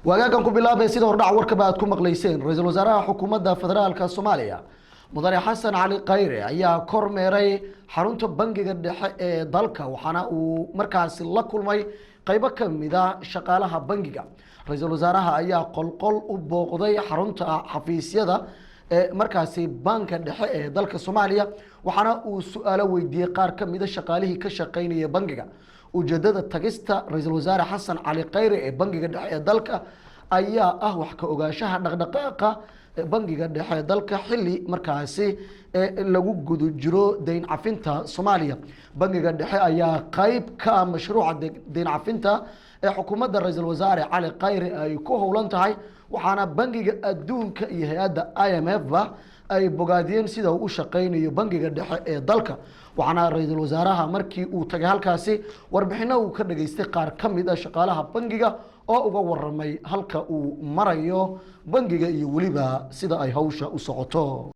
وأجاكم كبلا بيسيد ورد عورك بعد كم مقليسين رئيس الوزراء حكومة فدرالك الصومالية مدن حسن علي خيره أيا كورميراي حرونت بنجيga dhexe ee dalka waxaana uu markaas la kulmay qaybo kamida shaqaalaha bangiga ra'iisul wasaaraha ayaa qolqol u booqday xarunta xafiisyada ee markaasi banka dhexe ee dalka Soomaaliya waxaana uu su'aalo weydiiyay qaar kamida shaqaalihii ka shaqeynaya bangiga ujeedada tagista ra'iisul wasaare Xasan Cali Kheyre ee bangiga dhexe ee dalka ayaa ah wax ka ogaanshaha dhaqdhaqaaqa bangiga dhexe dalka xili markaasi lagu gudo jiro deyn cafinta Soomaaliya bangiga dhexe ayaa qayb ka mashruuca deyn cafinta ee xukuumadda ra'iisul wasaare Cali Kheyre ay ku howlan tahay waxaana bangiga adduunka iyo hay'adda IMF ba ay bogaadiyeen sida uu u shaqeynayo bangiga dhexe ee dalka waxaana ra'iisul wasaaraha markii uu tagay halkaasi warbixino uu ka dhageystay qaar kamid ah shaqaalaha bangiga oo uga waramay halka uu marayo bangiga iyo waliba sida ay hawsha u socoto